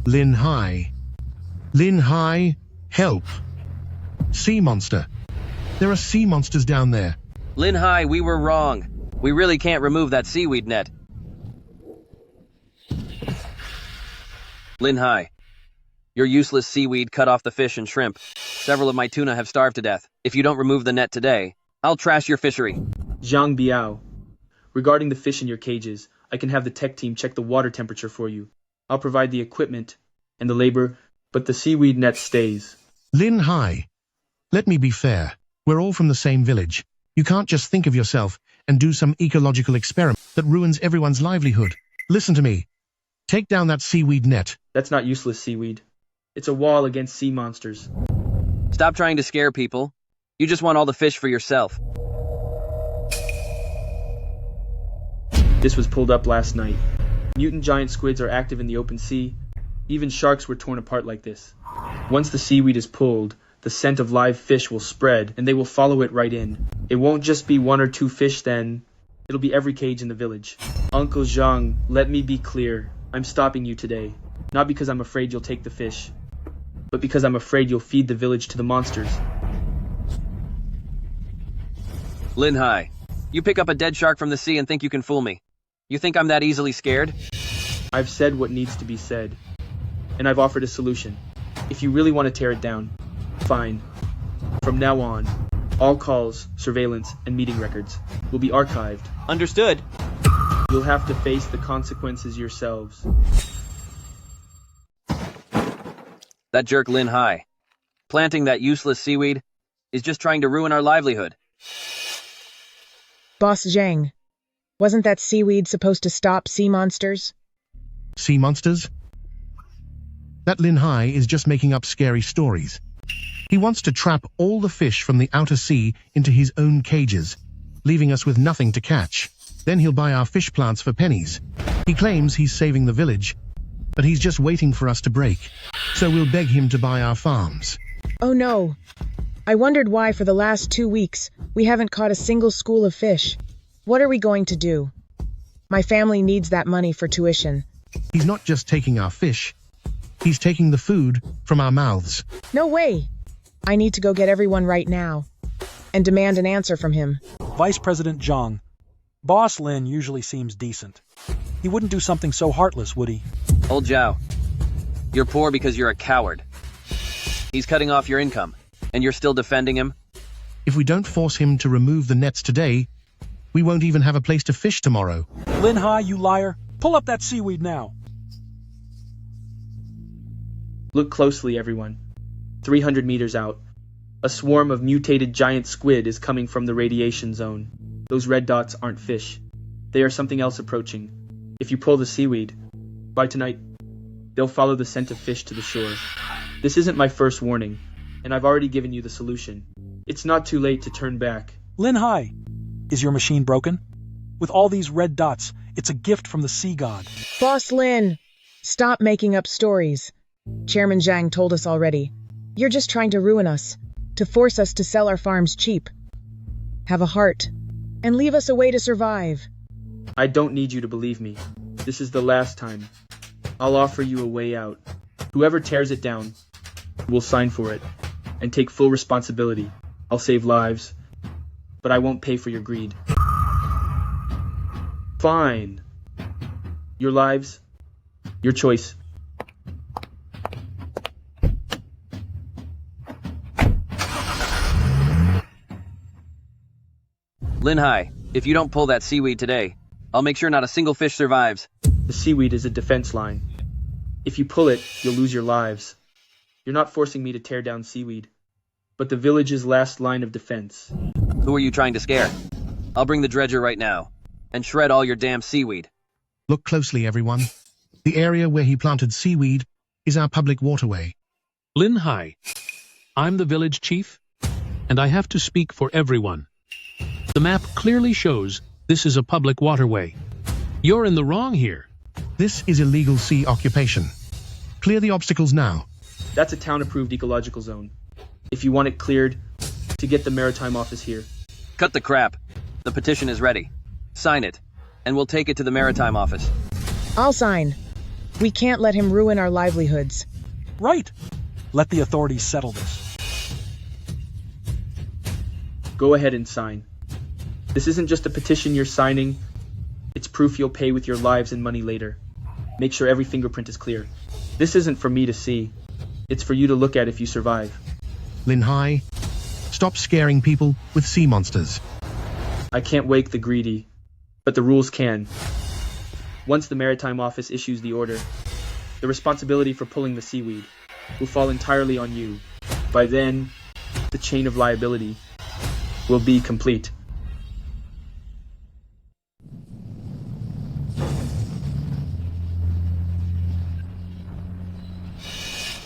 Lin Hai. Lin Hai, help. Sea monster. There are sea monsters down there. Lin Hai, we were wrong. We really can't remove that seaweed net. Lin Hai, your useless seaweed cut off the fish and shrimp. Several of my tuna have starved to death. If you don't remove the net today, I'll trash your fishery. Zhang Biao, regarding the fish in your cages, I can have the tech team check the water temperature for you. I'll provide the equipment and the labor, but the seaweed net stays. Lin Hai, let me be fair. We're all from the same village. You can't just think of yourself and do some ecological experiment that ruins everyone's livelihood. Listen to me. Take down that seaweed net. That's not useless seaweed. It's a wall against sea monsters. Stop trying to scare people. You just want all the fish for yourself. This was pulled up last night. Mutant giant squids are active in the open sea. Even sharks were torn apart like this. Once the seaweed is pulled, the scent of live fish will spread, and they will follow it right in. It won't just be 1 or 2 fish then. It'll be every cage in the village. Uncle Zhang, let me be clear. I'm stopping you today. Not because I'm afraid you'll take the fish, but because I'm afraid you'll feed the village to the monsters. Lin Hai, you pick up a dead shark from the sea and think you can fool me. You think I'm that easily scared? I've said what needs to be said, and I've offered a solution. If you really want to tear it down, fine. From now on, all calls, surveillance, and meeting records will be archived. Understood. You'll have to face the consequences yourselves. That jerk Lin Hai, planting that useless seaweed, is just trying to ruin our livelihood. Boss Zhang, wasn't that seaweed supposed to stop sea monsters? Sea monsters? That Lin Hai is just making up scary stories. He wants to trap all the fish from the outer sea into his own cages, leaving us with nothing to catch. Then he'll buy our fish plants for pennies. He claims he's saving the village, but he's just waiting for us to break. So we'll beg him to buy our farms. Oh no. I wondered why for the last 2 weeks we haven't caught a single school of fish. What are we going to do? My family needs that money for tuition. He's not just taking our fish. He's taking the food from our mouths. No way. I need to go get everyone right now and demand an answer from him. Vice President Zhang, Boss Lin usually seems decent. He wouldn't do something so heartless, would he? Old Zhao, you're poor because you're a coward. He's cutting off your income, and you're still defending him? If we don't force him to remove the nets today, we won't even have a place to fish tomorrow. Lin Hai, you liar. Pull up that seaweed now. Look closely, everyone. 300 meters out, a swarm of mutated giant squid is coming from the radiation zone. Those red dots aren't fish. They are something else approaching. If you pull the seaweed, by tonight, they'll follow the scent of fish to the shore. This isn't my first warning, and I've already given you the solution. It's not too late to turn back. Lin Hai, is your machine broken? With all these red dots, it's a gift from the sea god. Boss Lin, stop making up stories. Chairman Zhang told us already. You're just trying to ruin us, to force us to sell our farms cheap. Have a heart, and leave us a way to survive. I don't need you to believe me. This is the last time. I'll offer you a way out. Whoever tears it down will sign for it and take full responsibility. I'll save lives, but I won't pay for your greed. Fine. Your lives, your choice. Lin Hai, if you don't pull that seaweed today, I'll make sure not a single fish survives. The seaweed is a defense line. If you pull it, you'll lose your lives. You're not forcing me to tear down seaweed, but the village's last line of defense. Who are you trying to scare? I'll bring the dredger right now, and shred all your damn seaweed. Look closely, everyone. The area where he planted seaweed is our public waterway. Lin Hai, I'm the village chief, and I have to speak for everyone. The map clearly shows this is a public waterway. You're in the wrong here. This is illegal sea occupation. Clear the obstacles now. That's a town-approved ecological zone. If you want it cleared, to get the maritime office here. Cut the crap. The petition is ready. Sign it, and we'll take it to the maritime office. I'll sign. We can't let him ruin our livelihoods. Right. Let the authorities settle this. Go ahead and sign. This isn't just a petition you're signing. It's proof you'll pay with your lives and money later. Make sure every fingerprint is clear. This isn't for me to see. It's for you to look at if you survive. Lin Hai, stop scaring people with sea monsters. I can't wake the greedy, but the rules can. Once the Maritime Office issues the order, the responsibility for pulling the seaweed will fall entirely on you. By then, the chain of liability will be complete.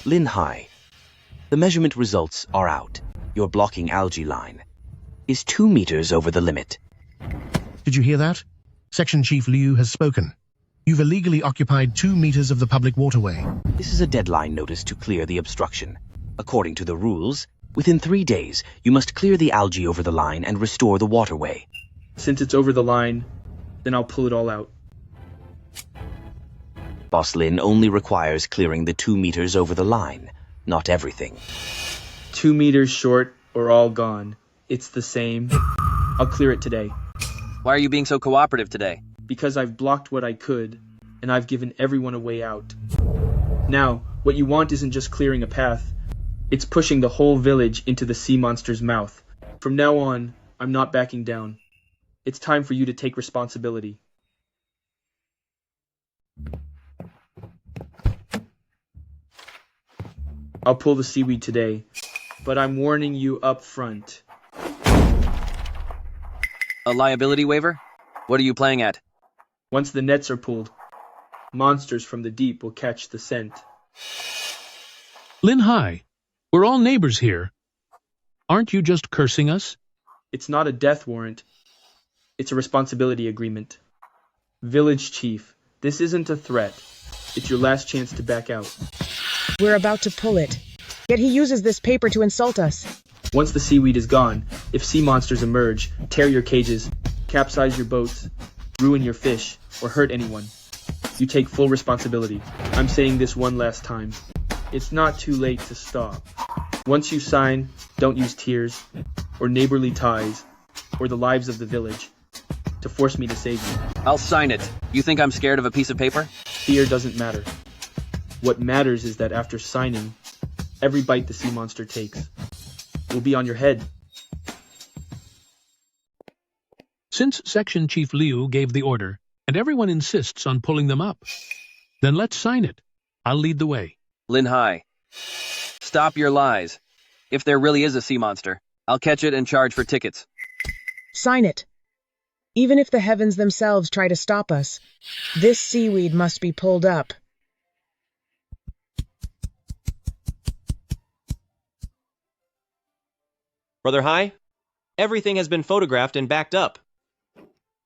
Lin Hai, the measurement results are out. Your blocking algae line is 2 meters over the limit. Did you hear that? Section Chief Liu has spoken. You've illegally occupied 2 meters of the public waterway. This is a deadline notice to clear the obstruction. According to the rules, within 3 days, you must clear the algae over the line and restore the waterway. Since it's over the line, then I'll pull it all out. Boss Lin only requires clearing the 2 meters over the line, not everything. 2 meters short or all gone. It's the same. I'll clear it today. Why are you being so cooperative today? Because I've blocked what I could, and I've given everyone a way out. Now, what you want isn't just clearing a path. It's pushing the whole village into the sea monster's mouth. From now on, I'm not backing down. It's time for you to take responsibility. I'll pull the seaweed today, but I'm warning you up front. A liability waiver? What are you playing at? Once the nets are pulled, monsters from the deep will catch the scent. Lin Hai, we're all neighbors here. Aren't you just cursing us? It's not a death warrant. It's a responsibility agreement. Village Chief, this isn't a threat. It's your last chance to back out. We're about to pull it. Yet he uses this paper to insult us. Once the seaweed is gone, if sea monsters emerge, tear your cages, capsize your boats, ruin your fish, or hurt anyone, you take full responsibility. I'm saying this one last time. It's not too late to stop. Once you sign, don't use tears, or neighborly ties, or the lives of the village, to force me to save you. I'll sign it. You think I'm scared of a piece of paper? Fear doesn't matter. What matters is that after signing, every bite the sea monster takes will be on your head. Since Section Chief Liu gave the order, and everyone insists on pulling them up, then let's sign it. I'll lead the way. Lin Hai, stop your lies. If there really is a sea monster, I'll catch it and charge for tickets. Sign it. Even if the heavens themselves try to stop us, this seaweed must be pulled up. Brother Hai, everything has been photographed and backed up.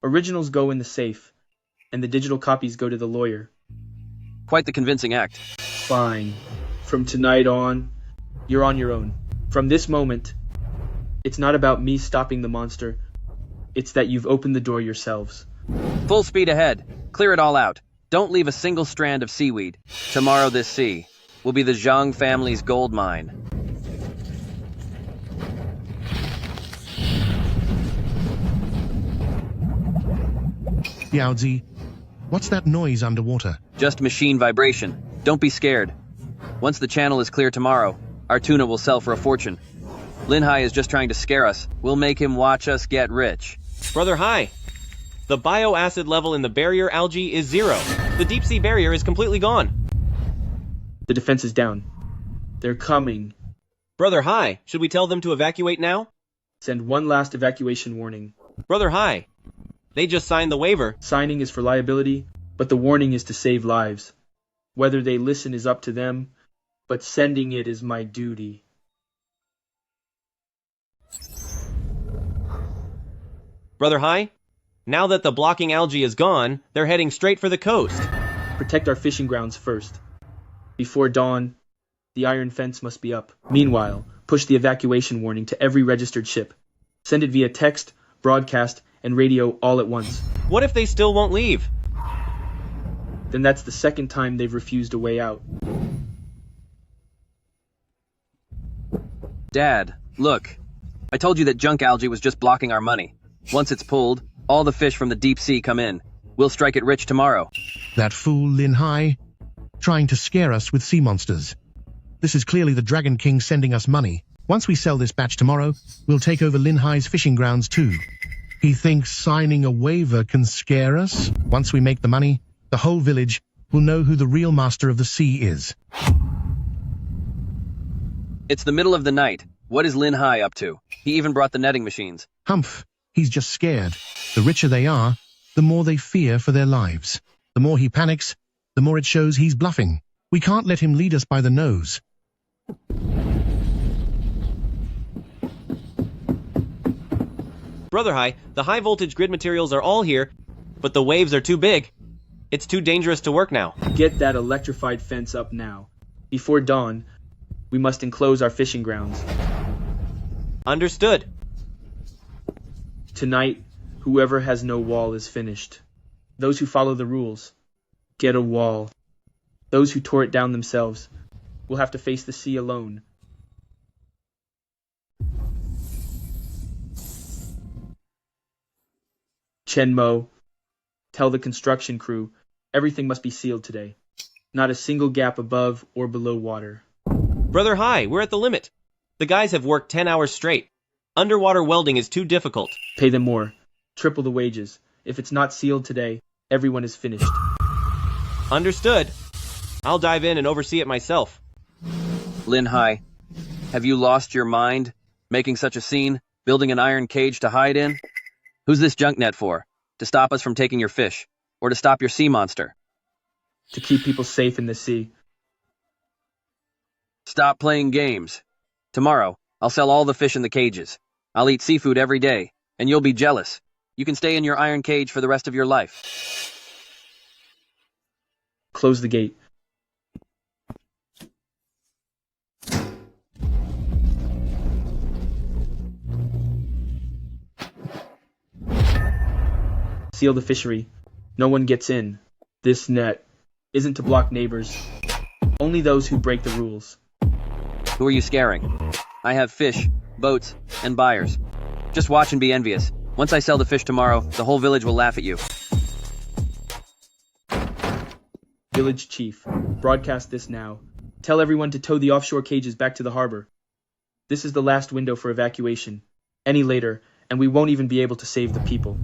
Originals go in the safe, and the digital copies go to the lawyer. Quite the convincing act. Fine. From tonight on, you're on your own. From this moment, it's not about me stopping the monster. It's that you've opened the door yourselves. Full speed ahead. Clear it all out. Don't leave a single strand of seaweed. Tomorrow this sea will be the Zhang family's gold mine. Yaozi, what's that noise underwater? Just machine vibration. Don't be scared. Once the channel is clear tomorrow, our tuna will sell for a fortune. Lin Hai is just trying to scare us. We'll make him watch us get rich. Brother Hai, the bioacid level in the barrier algae is 0. The deep sea barrier is completely gone. The defense is down. They're coming. Brother Hai, should we tell them to evacuate now? Send one last evacuation warning. Brother Hai, they just signed the waiver. Signing is for liability, but the warning is to save lives. Whether they listen is up to them, but sending it is my duty. Brother Hai, now that the blocking algae is gone, they're heading straight for the coast. Protect our fishing grounds first. Before dawn, the iron fence must be up. Meanwhile, push the evacuation warning to every registered ship. Send it via text, broadcast, and radio all at once. What if they still won't leave? Then that's the second time they've refused a way out. Dad, look. I told you that junk algae was just blocking our money. Once it's pulled, all the fish from the deep sea come in. We'll strike it rich tomorrow. That fool Lin Hai, trying to scare us with sea monsters. This is clearly the Dragon King sending us money. Once we sell this batch tomorrow, we'll take over Lin Hai's fishing grounds too. He thinks signing a waiver can scare us? Once we make the money, the whole village will know who the real master of the sea is. It's the middle of the night. What is Lin Hai up to? He even brought the netting machines. Humph, he's just scared. The richer they are, the more they fear for their lives. The more he panics, the more it shows he's bluffing. We can't let him lead us by the nose. Brother Hai, the high voltage grid materials are all here, but the waves are too big. It's too dangerous to work now. Get that electrified fence up now. Before dawn, we must enclose our fishing grounds. Understood. Tonight, whoever has no wall is finished. Those who follow the rules get a wall. Those who tore it down themselves will have to face the sea alone. Chen Mo, tell the construction crew everything must be sealed today. Not a single gap above or below water. Brother Hai, we're at the limit. The guys have worked 10 hours straight. Underwater welding is too difficult. Pay them more. Triple the wages. If it's not sealed today, everyone is finished. Understood. I'll dive in and oversee it myself. Lin Hai, have you lost your mind? Making such a scene? Building an iron cage to hide in? Who's this junk net for? To stop us from taking your fish? Or to stop your sea monster? To keep people safe in the sea. Stop playing games. Tomorrow, I'll sell all the fish in the cages. I'll eat seafood every day, and you'll be jealous. You can stay in your iron cage for the rest of your life. Close the gate. Seal the fishery. No one gets in. This net isn't to block neighbors. Only those who break the rules. Who are you scaring? I have fish, boats, and buyers. Just watch and be envious. Once I sell the fish tomorrow, the whole village will laugh at you. Village Chief, broadcast this now. Tell everyone to tow the offshore cages back to the harbor. This is the last window for evacuation. Any later, and we won't even be able to save the people.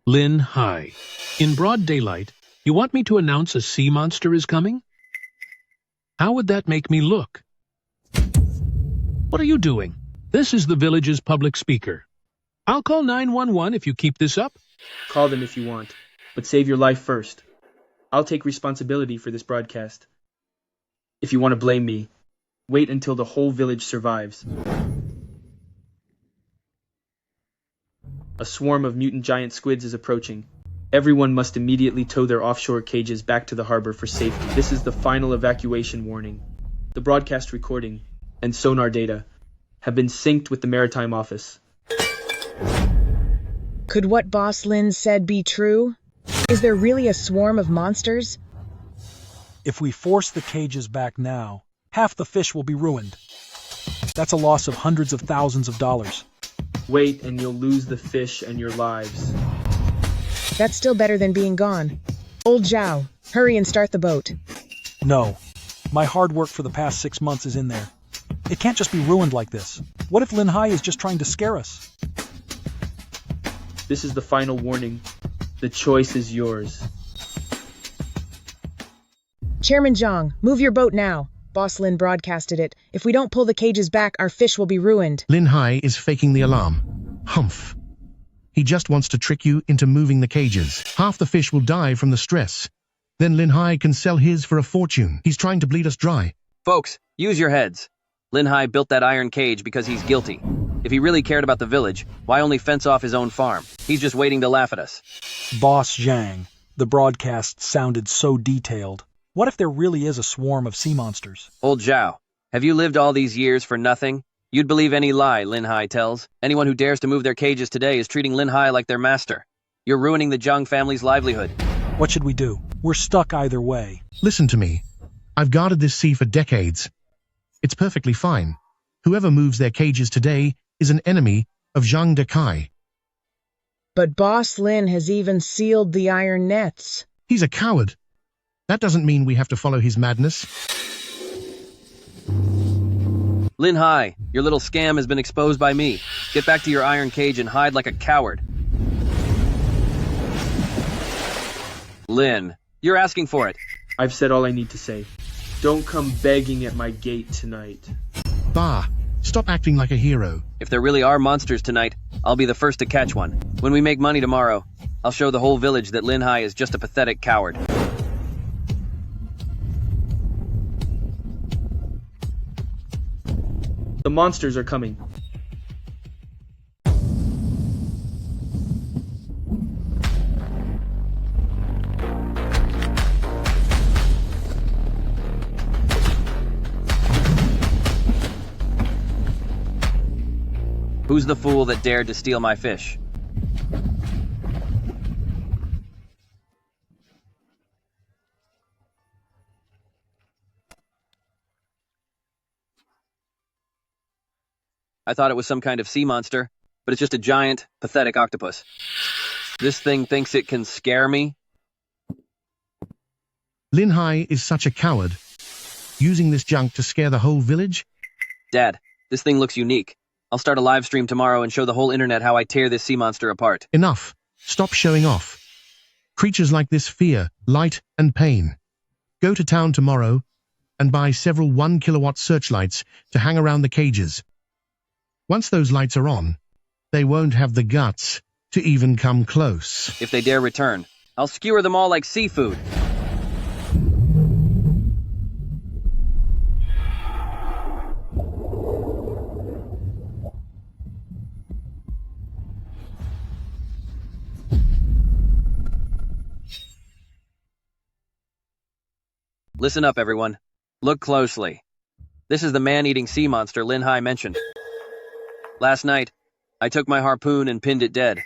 Lin Hai, in broad daylight, you want me to announce a sea monster is coming? How would that make me look? What are you doing? This is the village's public speaker. I'll call 911 if you keep this up. Call them if you want, but save your life first. I'll take responsibility for this broadcast. If you want to blame me, wait until the whole village survives. A swarm of mutant giant squids is approaching. Everyone must immediately tow their offshore cages back to the harbor for safety. This is the final evacuation warning. The broadcast recording and sonar data have been synced with the Maritime Office. Could what Boss Lin said be true? Is there really a swarm of monsters? If we force the cages back now, half the fish will be ruined. That's a loss of hundreds of thousands of dollars. Wait and you'll lose the fish and your lives. That's still better than being gone. Old Zhao, hurry and start the boat. No. My hard work for the past 6 months is in there. It can't just be ruined like this. What if Lin Hai is just trying to scare us? This is the final warning. The choice is yours. Chairman Zhang, move your boat now. Boss Lin broadcasted it. If we don't pull the cages back, our fish will be ruined. Lin Hai is faking the alarm. Humph. He just wants to trick you into moving the cages. Half the fish will die from the stress. Then Lin Hai can sell his for a fortune. He's trying to bleed us dry. Folks, use your heads. Lin Hai built that iron cage because he's guilty. If he really cared about the village, why only fence off his own farm? He's just waiting to laugh at us. Boss Zhang, the broadcast sounded so detailed. What if there really is a swarm of sea monsters? Old Zhao, have you lived all these years for nothing? You'd believe any lie Lin Hai tells. Anyone who dares to move their cages today is treating Lin Hai like their master. You're ruining the Zhang family's livelihood. What should we do? We're stuck either way. Listen to me. I've guarded this sea for decades. It's perfectly fine. Whoever moves their cages today is an enemy of Zhang Dekai. But Boss Lin has even sealed the iron nets. He's a coward. That doesn't mean we have to follow his madness. Lin Hai, your little scam has been exposed by me. Get back to your iron cage and hide like a coward. Lin, you're asking for it. I've said all I need to say. Don't come begging at my gate tonight. Bah, stop acting like a hero. If there really are monsters tonight, I'll be the first to catch one. When we make money tomorrow, I'll show the whole village that Lin Hai is just a pathetic coward. The monsters are coming. Who's the fool that dared to steal my fish? I thought it was some kind of sea monster, but it's just a giant, pathetic octopus. This thing thinks it can scare me? Lin Hai is such a coward. Using this junk to scare the whole village? Dad, this thing looks unique. I'll start a live stream tomorrow and show the whole internet how I tear this sea monster apart. Enough. Stop showing off. Creatures like this fear, light, and pain. Go to town tomorrow and buy several 1-kilowatt searchlights to hang around the cages. Once those lights are on, they won't have the guts to even come close. If they dare return, I'll skewer them all like seafood. Listen up, everyone. Look closely. This is the man-eating sea monster Lin Hai mentioned. Last night, I took my harpoon and pinned it dead.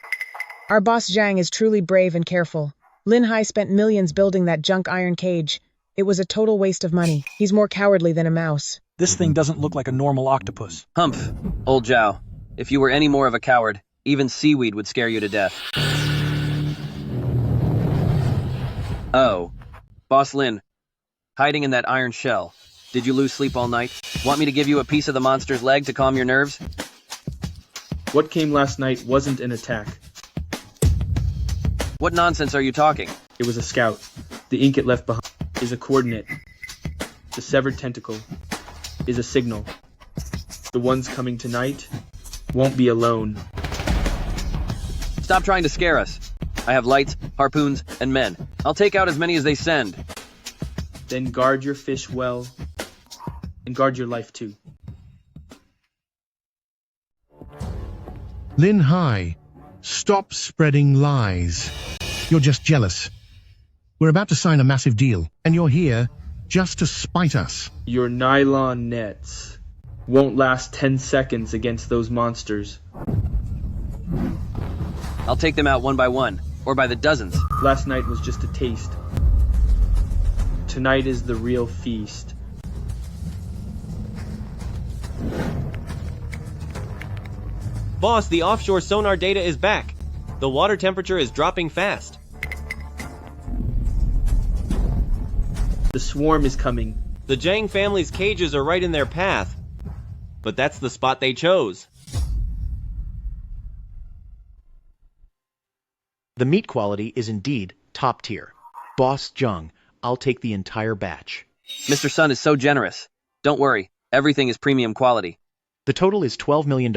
Our boss Zhang is truly brave and careful. Lin Hai spent millions building that junk iron cage. It was a total waste of money. He's more cowardly than a mouse. This thing doesn't look like a normal octopus. Humph, old Zhao. If you were any more of a coward, even seaweed would scare you to death. Oh, Boss Lin, hiding in that iron shell. Did you lose sleep all night? Want me to give you a piece of the monster's leg to calm your nerves? What came last night wasn't an attack. What nonsense are you talking? It was a scout. The ink it left behind is a coordinate. The severed tentacle is a signal. The ones coming tonight won't be alone. Stop trying to scare us. I have lights, harpoons, and men. I'll take out as many as they send. Then guard your fish well, and guard your life too. Lin Hai, stop spreading lies. You're just jealous. We're about to sign a massive deal, and you're here just to spite us. Your nylon nets won't last 10 seconds against those monsters. I'll take them out one by one, or by the dozens. Last night was just a taste. Tonight is the real feast. Boss, the offshore sonar data is back. The water temperature is dropping fast. The swarm is coming. The Zhang family's cages are right in their path. But that's the spot they chose. The meat quality is indeed top tier. Boss Zhang, I'll take the entire batch. Mr. Sun is so generous. Don't worry, everything is premium quality. The total is $12 million.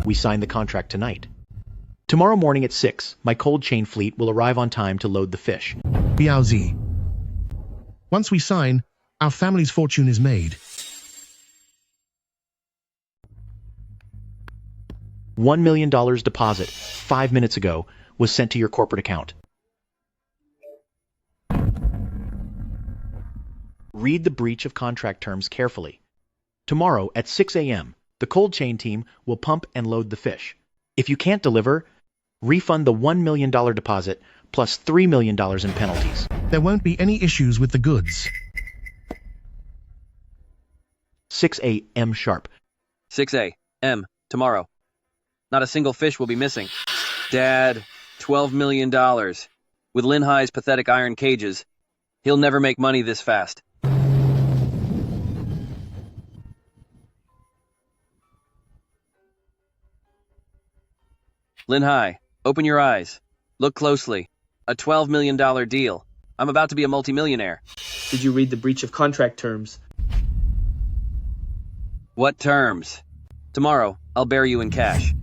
We sign the contract tonight. Tomorrow morning at 6, my cold chain fleet will arrive on time to load the fish. Biaozi. Once we sign, our family's fortune is made. $1 million deposit 5 minutes ago was sent to your corporate account. Read the breach of contract terms carefully. Tomorrow at 6 a.m., the cold chain team will pump and load the fish. If you can't deliver, refund the $1 million deposit plus $3 million in penalties. There won't be any issues with the goods. 6 a.m. sharp. 6 a.m. tomorrow. Not a single fish will be missing. Dad, $12 million. With Lin Hai's pathetic iron cages, he'll never make money this fast. Lin Hai, open your eyes. Look closely. A $12 million deal. I'm about to be a multimillionaire. Did you read the breach of contract terms? What terms? Tomorrow, I'll bury you in cash.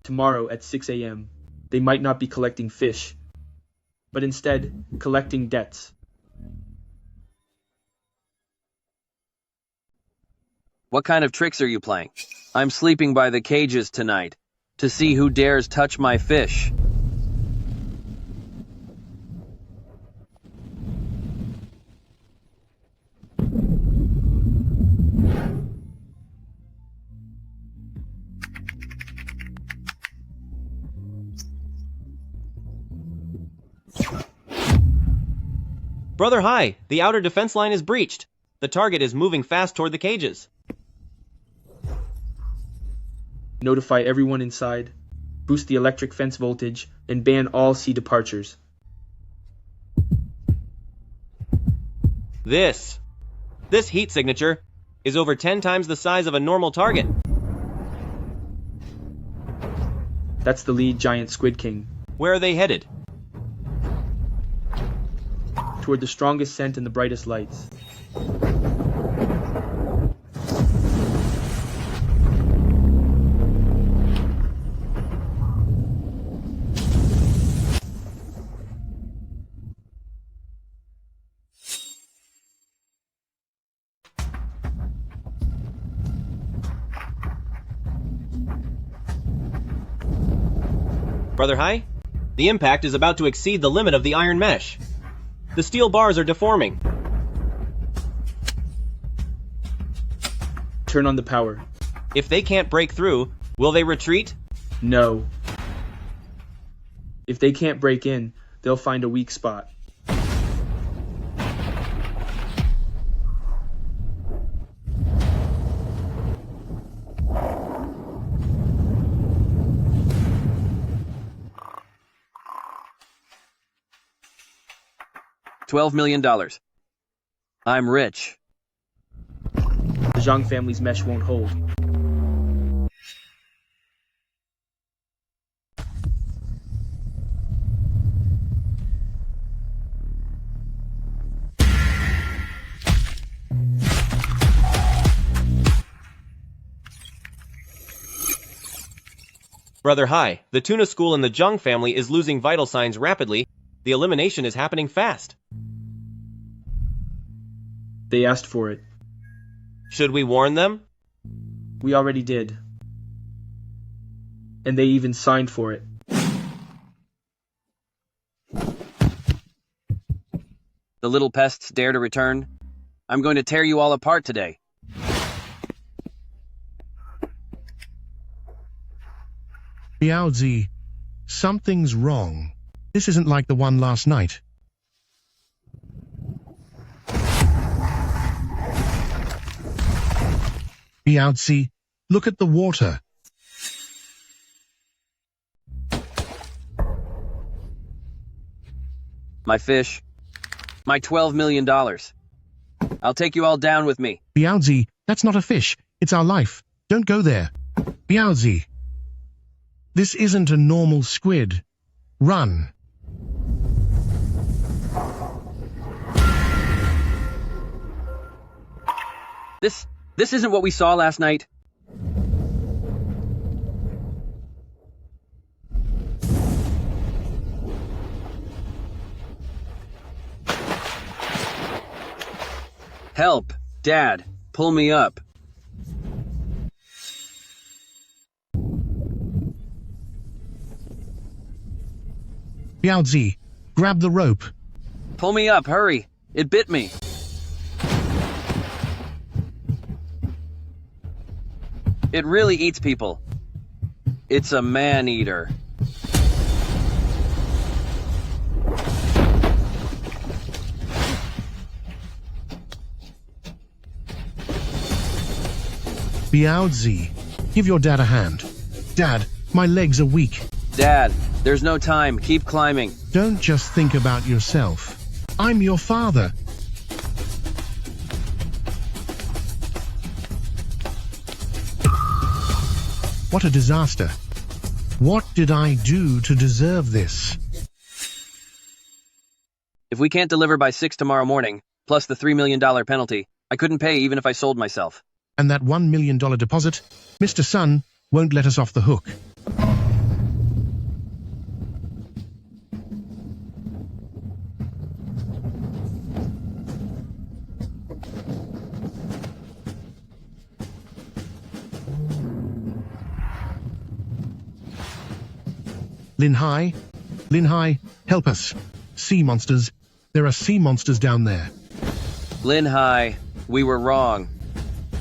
Tomorrow at 6 a.m. They might not be collecting fish, but instead collecting debts. What kind of tricks are you playing? I'm sleeping by the cages tonight to see who dares touch my fish. Brother Hai, the outer defense line is breached. The target is moving fast toward the cages. Notify everyone inside, boost the electric fence voltage, and ban all sea departures. This heat signature is over 10 times the size of a normal target. That's the lead giant squid king. Where are they headed? Toward the strongest scent and the brightest lights. Brother Hai, the impact is about to exceed the limit of the iron mesh. The steel bars are deforming. Turn on the power. If they can't break through, will they retreat? No. If they can't break in, they'll find a weak spot. $12 million. I'm rich. The Zhang family's mesh won't hold. Brother Hai, the tuna school in the Zhang family is losing vital signs rapidly. The elimination is happening fast. They asked for it. Should we warn them? We already did. And they even signed for it. The little pests dare to return. I'm going to tear you all apart today. Biaozi, something's wrong. This isn't like the one last night. Biaozi, look at the water. My fish. My $12 million. I'll take you all down with me. Biaozi, that's not a fish. It's our life. Don't go there. Biaozi. This isn't a normal squid. Run. This isn't what we saw last night. Help, Dad, pull me up. Biaozi, grab the rope. Pull me up, hurry. It bit me. It really eats people. It's a man-eater. Biaozi, give your dad a hand. Dad, my legs are weak. Dad, there's no time. Keep climbing. Don't just think about yourself. I'm your father. What a disaster. What did I do to deserve this? If we can't deliver by 6 tomorrow morning, plus the $3 million penalty, I couldn't pay even if I sold myself. And that $1 million deposit, Mr. Sun won't let us off the hook. Lin Hai, help us. Sea monsters. There are sea monsters down there. Lin Hai, we were wrong.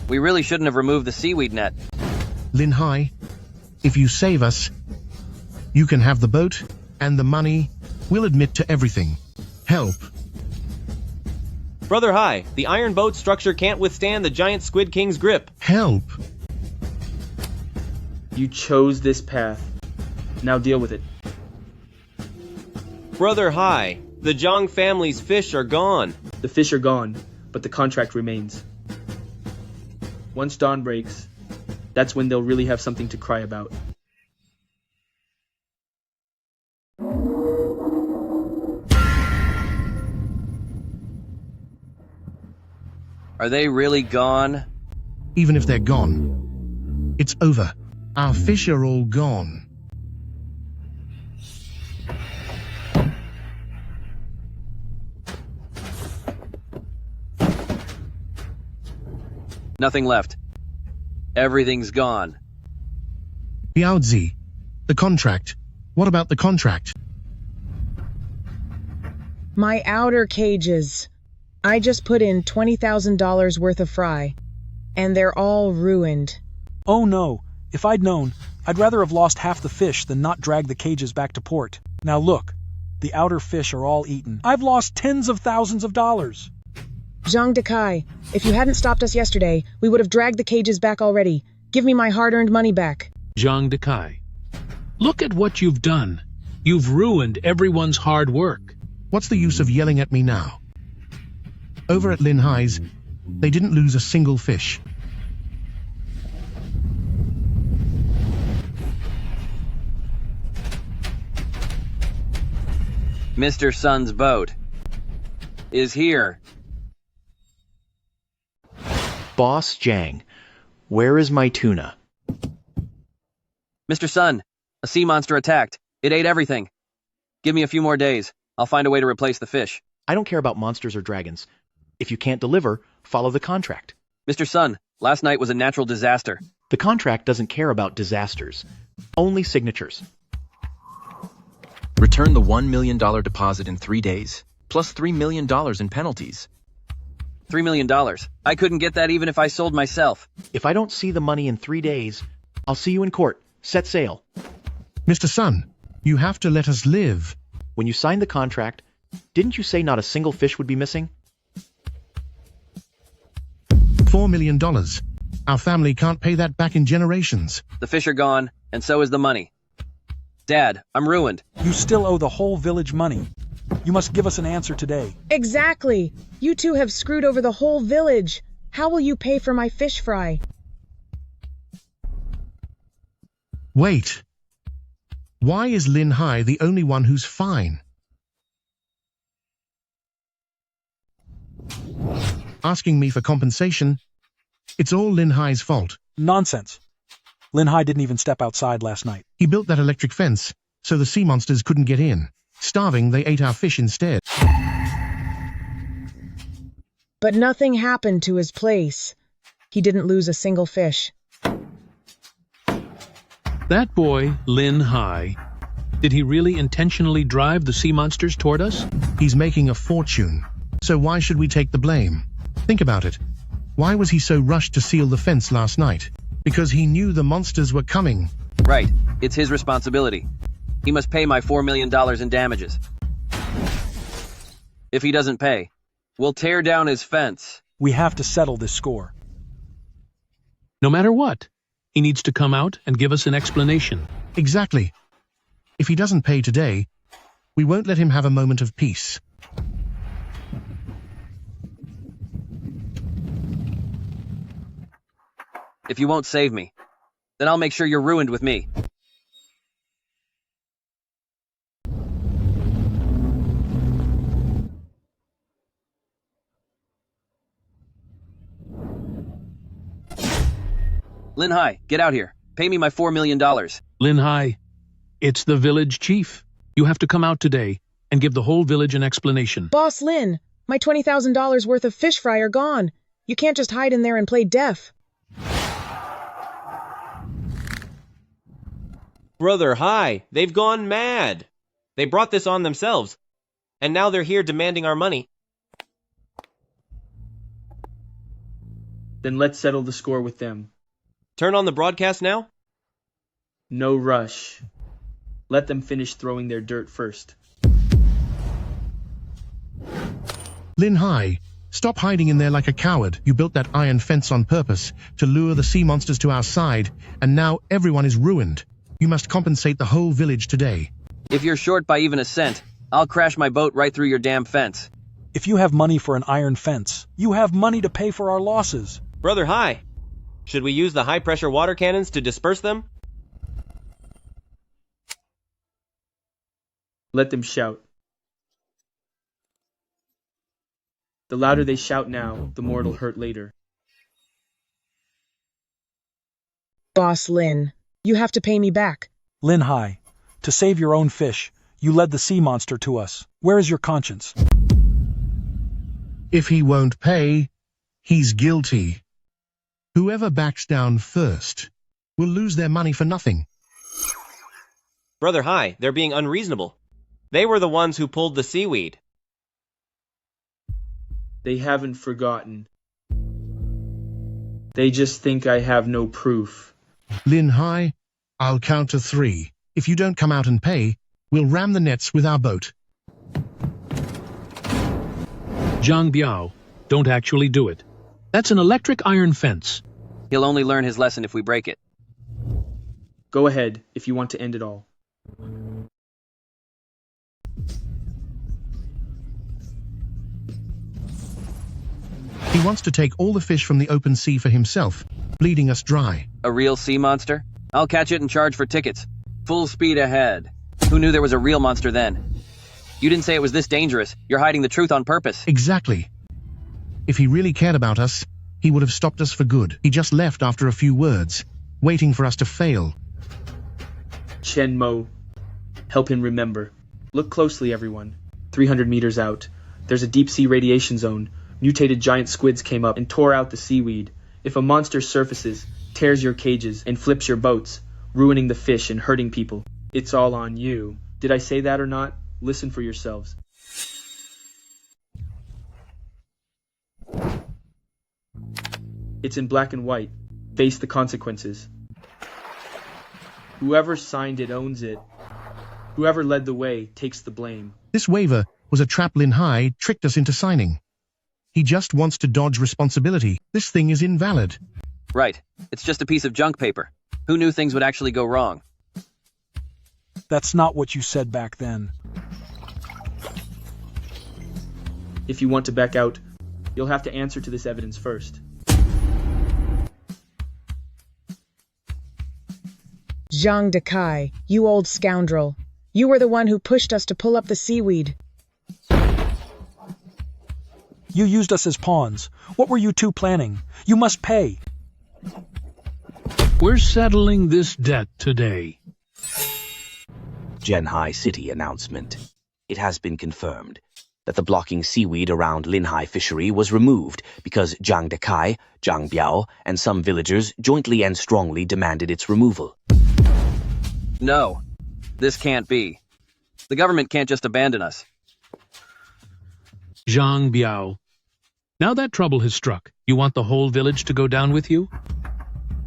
We really shouldn't have removed the seaweed net. Lin Hai, if you save us, you can have the boat and the money. We'll admit to everything. Help. Brother Hai, the iron boat structure can't withstand the giant Squid King's grip. Help. You chose this path. Now deal with it. Brother Hai, the Zhang family's fish are gone. The fish are gone, but the contract remains. Once dawn breaks, that's when they'll really have something to cry about. Are they really gone? Even if they're gone, it's over. Our fish are all gone. Nothing left. Everything's gone. Biaozi, the contract. What about the contract? My outer cages. I just put in $20,000 worth of fry, and they're all ruined. Oh no, if I'd known, I'd rather have lost half the fish than not drag the cages back to port. Now look, the outer fish are all eaten. I've lost tens of thousands of dollars. Zhang Dekai, if you hadn't stopped us yesterday, we would have dragged the cages back already. Give me my hard-earned money back. Zhang Dekai, look at what you've done. You've ruined everyone's hard work. What's the use of yelling at me now? Over at Lin Hai's, they didn't lose a single fish. Mr. Sun's boat is here. Boss Zhang, where is my tuna? Mr. Sun, a sea monster attacked. It ate everything. Give me a few more days. I'll find a way to replace the fish. I don't care about monsters or dragons. If you can't deliver, follow the contract. Mr. Sun, last night was a natural disaster. The contract doesn't care about disasters, only signatures. Return the $1 million deposit in 3 days, plus $3 million in penalties. $3 million. I couldn't get that even if I sold myself. If I don't see the money in 3 days, I'll see you in court. Set sail. Mr. Sun, you have to let us live. When you signed the contract, didn't you say not a single fish would be missing? $4 million. Our family can't pay that back in generations. The fish are gone, and so is the money. Dad, I'm ruined. You still owe the whole village money. You must give us an answer today. Exactly. You two have screwed over the whole village. How will you pay for my fish fry? Wait. Why is Lin Hai the only one who's fine? Asking me for compensation? It's all Lin Hai's fault. Nonsense. Lin Hai didn't even step outside last night. He built that electric fence, so the sea monsters couldn't get in. Starving, they ate our fish instead. But nothing happened to his place. He didn't lose a single fish. That boy, Lin Hai, did he really intentionally drive the sea monsters toward us? He's making a fortune. So why should we take the blame? Think about it. Why was he so rushed to seal the fence last night? Because he knew the monsters were coming. Right. It's his responsibility. He must pay my $4 million in damages. If he doesn't pay, we'll tear down his fence. We have to settle this score. No matter what, he needs to come out and give us an explanation. Exactly. If he doesn't pay today, we won't let him have a moment of peace. If you won't save me, then I'll make sure you're ruined with me. Lin Hai, get out here. Pay me my $4 million. Lin Hai, it's the village chief. You have to come out today and give the whole village an explanation. Boss Lin, my $20,000 worth of fish fry are gone. You can't just hide in there and play deaf. Brother Hai, they've gone mad. They brought this on themselves, and now they're here demanding our money. Then let's settle the score with them. Turn on the broadcast now? No rush. Let them finish throwing their dirt first. Lin Hai, stop hiding in there like a coward. You built that iron fence on purpose to lure the sea monsters to our side, and now everyone is ruined. You must compensate the whole village today. If you're short by even a cent, I'll crash my boat right through your damn fence. If you have money for an iron fence, you have money to pay for our losses. Brother Hai, should we use the high-pressure water cannons to disperse them? Let them shout. The louder they shout now, the more it'll hurt later. Boss Lin, you have to pay me back. Lin Hai, to save your own fish, you led the sea monster to us. Where is your conscience? If he won't pay, he's guilty. Whoever backs down first will lose their money for nothing. Brother Hai, they're being unreasonable. They were the ones who pulled the seaweed. They haven't forgotten. They just think I have no proof. Lin Hai, I'll count to 3. If you don't come out and pay, we'll ram the nets with our boat. Zhang Biao, don't actually do it. That's an electric iron fence. He'll only learn his lesson if we break it. Go ahead, if you want to end it all. He wants to take all the fish from the open sea for himself, bleeding us dry. A real sea monster? I'll catch it and charge for tickets. Full speed ahead. Who knew there was a real monster then? You didn't say it was this dangerous. You're hiding the truth on purpose. Exactly. If he really cared about us, he would have stopped us for good. He just left after a few words, waiting for us to fail. Chen Mo, help him remember. Look closely, everyone. 300 meters out, there's a deep-sea radiation zone. Mutated giant squids came up and tore out the seaweed. If a monster surfaces, tears your cages, and flips your boats, ruining the fish and hurting people, it's all on you. Did I say that or not? Listen for yourselves. It's in black and white. Face the consequences. Whoever signed it owns it. Whoever led the way takes the blame. This waiver was a trap Lin Hai tricked us into signing. He just wants to dodge responsibility. This thing is invalid. Right. It's just a piece of junk paper. Who knew things would actually go wrong? That's not what you said back then. If you want to back out, you'll have to answer to this evidence first. Zhang Dekai, you old scoundrel. You were the one who pushed us to pull up the seaweed. You used us as pawns. What were you two planning? You must pay. We're settling this debt today. Zhenhai City announcement. It has been confirmed that the blocking seaweed around Linhai fishery was removed because Zhang Dekai, Zhang Biao, and some villagers jointly and strongly demanded its removal. No, this can't be. The government can't just abandon us. Zhang Biao. Now that trouble has struck, you want the whole village to go down with you?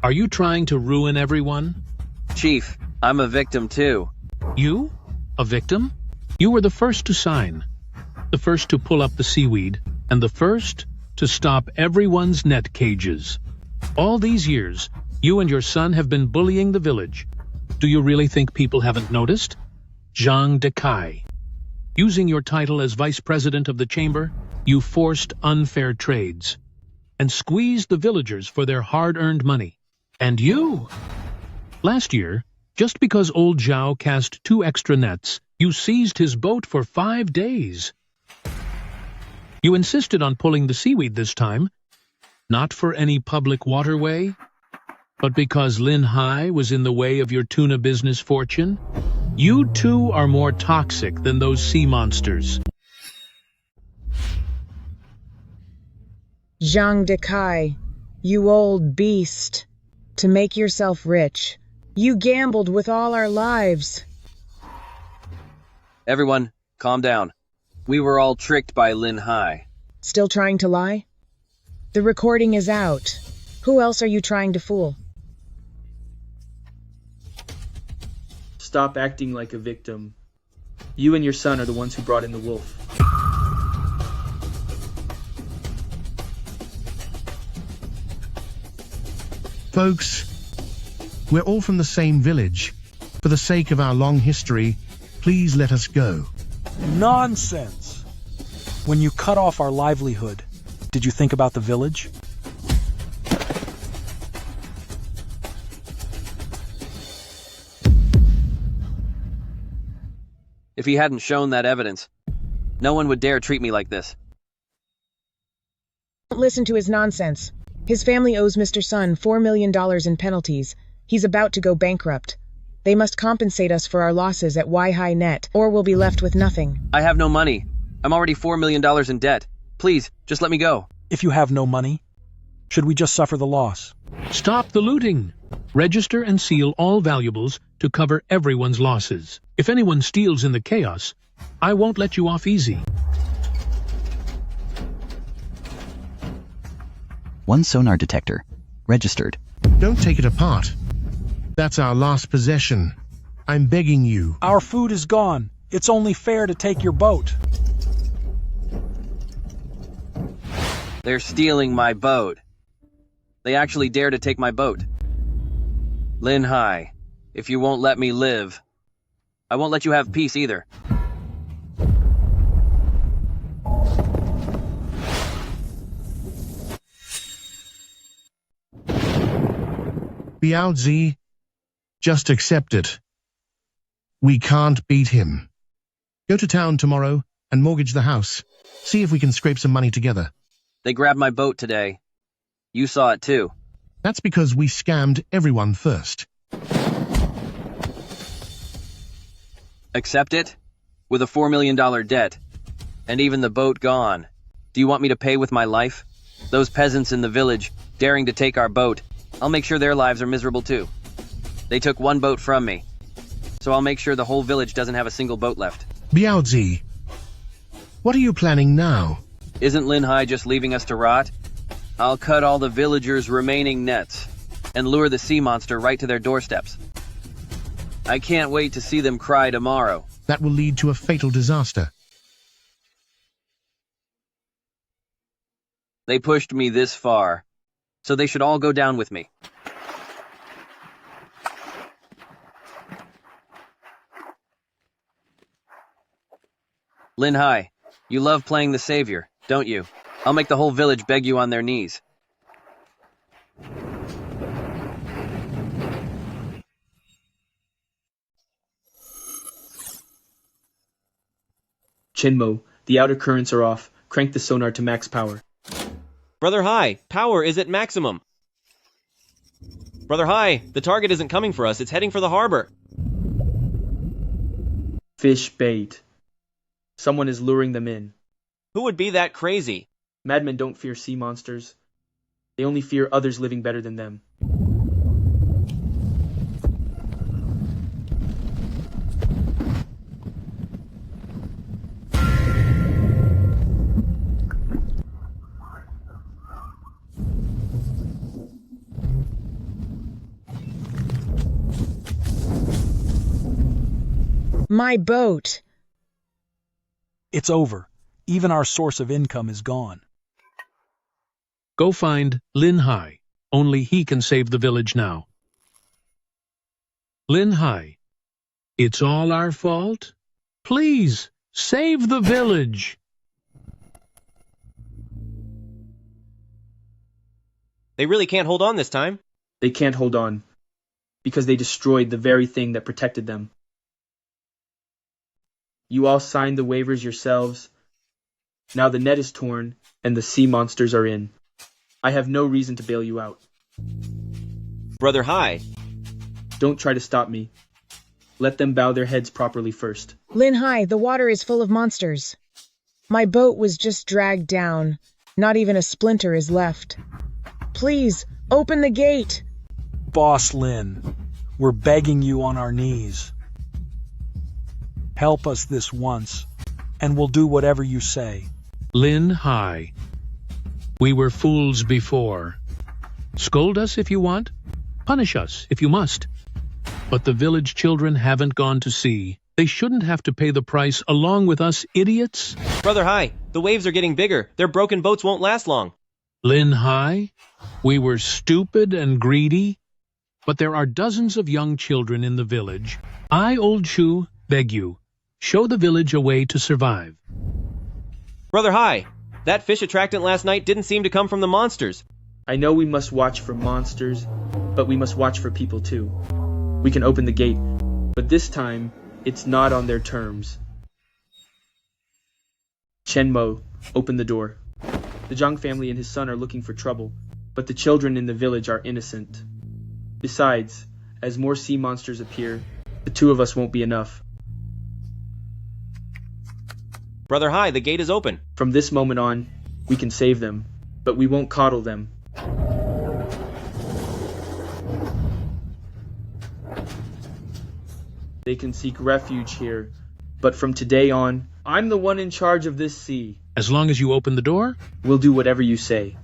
Are you trying to ruin everyone? Chief, I'm a victim too. You? A victim? You were the first to sign. The first to pull up the seaweed, and the first to stop everyone's net cages. All these years, you and your son have been bullying the village. Do you really think people haven't noticed? Zhang Dekai. Using your title as vice president of the chamber, you forced unfair trades and squeezed the villagers for their hard-earned money. And you? Last year, just because old Zhao cast 2 extra nets, you seized his boat for 5 days. You insisted on pulling the seaweed this time, not for any public waterway, but because Lin Hai was in the way of your tuna business fortune. You two are more toxic than those sea monsters. Zhang Dekai, you old beast. To make yourself rich, you gambled with all our lives. Everyone, calm down. We were all tricked by Lin Hai. Still trying to lie? The recording is out. Who else are you trying to fool? Stop acting like a victim. You and your son are the ones who brought in the wolf. Folks, we're all from the same village. For the sake of our long history, please let us go. Nonsense! When you cut off our livelihood, did you think about the village? If he hadn't shown that evidence, no one would dare treat me like this. Don't listen to his nonsense. His family owes Mr. Sun $4 million in penalties. He's about to go bankrupt. They must compensate us for our losses at Wai Net, or we'll be left with nothing. I have no money. I'm already $4 million in debt. Please, just let me go. If you have no money, should we just suffer the loss? Stop the looting. Register and seal all valuables to cover everyone's losses. If anyone steals in the chaos, I won't let you off easy. One sonar detector. Registered. Don't take it apart. That's our last possession. I'm begging you. Our food is gone. It's only fair to take your boat. They're stealing my boat. They actually dare to take my boat. Lin Hai, if you won't let me live, I won't let you have peace either. Biaozi, just accept it. We can't beat him. Go to town tomorrow and mortgage the house. See if we can scrape some money together. They grabbed my boat today. You saw it too. That's because we scammed everyone first. Accept it? With a $4 million debt. And even the boat gone. Do you want me to pay with my life? Those peasants in the village, daring to take our boat, I'll make sure their lives are miserable too. They took one boat from me. So I'll make sure the whole village doesn't have a single boat left. Biaozi, what are you planning now? Isn't Lin Hai just leaving us to rot? I'll cut all the villagers' remaining nets and lure the sea monster right to their doorsteps. I can't wait to see them cry tomorrow. That will lead to a fatal disaster. They pushed me this far, so they should all go down with me. Lin Hai, you love playing the savior, don't you? I'll make the whole village beg you on their knees. Chinmo, the outer currents are off. Crank the sonar to max power. Brother Hai, power is at maximum. Brother Hai, the target isn't coming for us. It's heading for the harbor. Fish bait. Someone is luring them in. Who would be that crazy? Madmen don't fear sea monsters. They only fear others living better than them. My boat! It's over. Even our source of income is gone. Go find Lin Hai. Only he can save the village now. Lin Hai, it's all our fault? Please, save the village. They really can't hold on this time. They can't hold on, because they destroyed the very thing that protected them. You all signed the waivers yourselves. Now the net is torn, and the sea monsters are in. I have no reason to bail you out. Brother Hai, Don't try to stop me. Let them bow their heads properly first. Lin Hai, the water is full of monsters. My boat was just dragged down. Not even a splinter is left. Please, open the gate. Boss Lin, we're begging you on our knees. Help us this once, and we'll do whatever you say. Lin Hai, we were fools before. Scold us if you want. Punish us if you must. But the village children haven't gone to sea. They shouldn't have to pay the price along with us idiots. Brother Hai, the waves are getting bigger. Their broken boats won't last long. Lin Hai, we were stupid and greedy, but there are dozens of young children in the village. I, Old Shu, beg you, show the village a way to survive. Brother Hai, that fish attractant last night didn't seem to come from the monsters. I know we must watch for monsters, but we must watch for people too. We can open the gate, but this time, it's not on their terms. Chen Mo, open the door. The Zhang family and his son are looking for trouble, but the children in the village are innocent. Besides, as more sea monsters appear, the two of us won't be enough. Brother Hai, the gate is open. From this moment on, we can save them, but we won't coddle them. They can seek refuge here, but from today on, I'm the one in charge of this sea. As long as you open the door? We'll do whatever you say.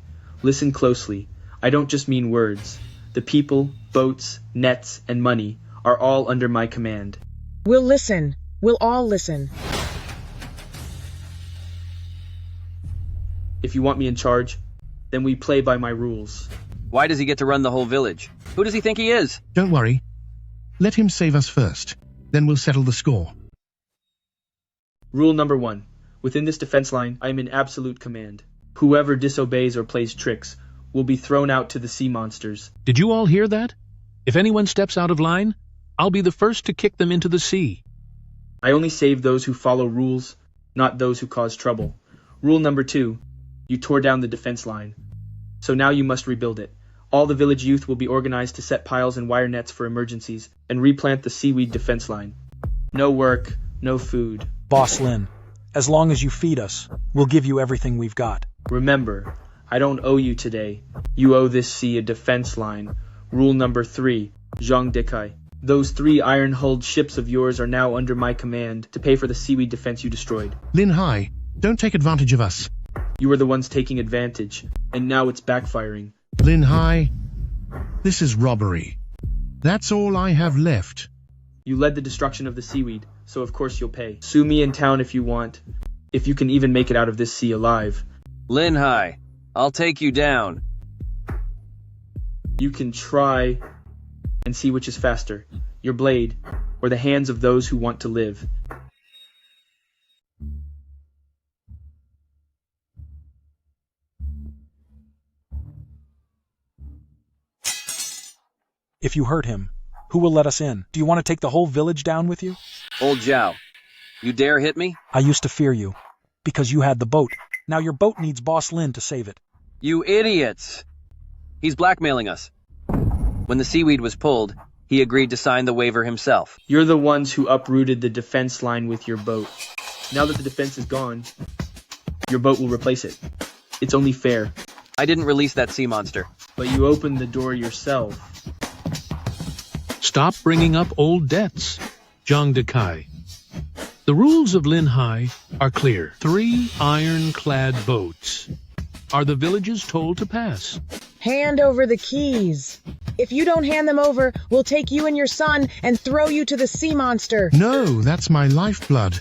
Listen closely. I don't just mean words. The people, boats, nets, and money are all under my command. We'll listen. We'll all listen. If you want me in charge, then we play by my rules. Why does he get to run the whole village? Who does he think he is? Don't worry. Let him save us first. Then we'll settle the score. Rule number 1. Within this defense line, I am in absolute command. Whoever disobeys or plays tricks will be thrown out to the sea monsters. Did you all hear that? If anyone steps out of line, I'll be the first to kick them into the sea. I only save those who follow rules, not those who cause trouble. Rule number 2. You tore down the defense line. So now you must rebuild it. All the village youth will be organized to set piles and wire nets for emergencies and replant the seaweed defense line. No work, no food. Boss Lin, as long as you feed us, we'll give you everything we've got. Remember, I don't owe you today. You owe this sea a defense line. Rule number 3, Zhang Dekai. Those 3 iron-hulled ships of yours are now under my command to pay for the seaweed defense you destroyed. Lin Hai, don't take advantage of us. You were the ones taking advantage, and now it's backfiring. Lin Hai, this is robbery. That's all I have left. You led the destruction of the seaweed, so of course you'll pay. Sue me in town if you want, if you can even make it out of this sea alive. Lin Hai, I'll take you down. You can try and see which is faster, your blade, or the hands of those who want to live. If you hurt him, who will let us in? Do you want to take the whole village down with you? Old Zhao, you dare hit me? I used to fear you, because you had the boat. Now your boat needs Boss Lin to save it. You idiots! He's blackmailing us. When the seaweed was pulled, he agreed to sign the waiver himself. You're the ones who uprooted the defense line with your boat. Now that the defense is gone, your boat will replace it. It's only fair. I didn't release that sea monster. But you opened the door yourself. Stop bringing up old debts, Zhang Dekai. The rules of Lin Hai are clear. 3 ironclad boats are the village's toll to pass. Hand over the keys. If you don't hand them over, we'll take you and your son and throw you to the sea monster. No, that's my lifeblood.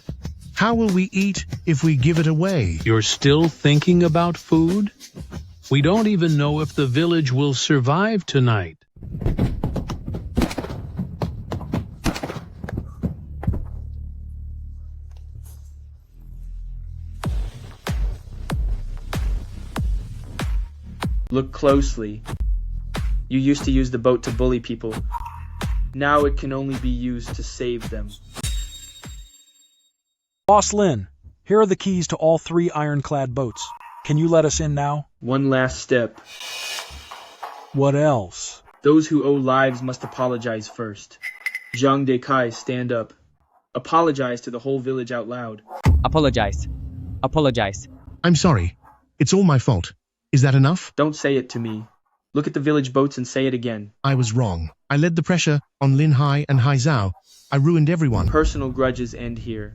How will we eat if we give it away? You're still thinking about food? We don't even know if the village will survive tonight. Look closely. You used to use the boat to bully people. Now it can only be used to save them. Boss Lin, here are the keys to all 3 ironclad boats. Can you let us in now? One last step. What else? Those who owe lives must apologize first. Zhang Dekai, stand up. Apologize to the whole village out loud. Apologize. Apologize. I'm sorry. It's all my fault. Is that enough? Don't say it to me. Look at the village boats and say it again. I was wrong. I led the pressure on Lin Hai and Hai Zhao. I ruined everyone. Personal grudges end here.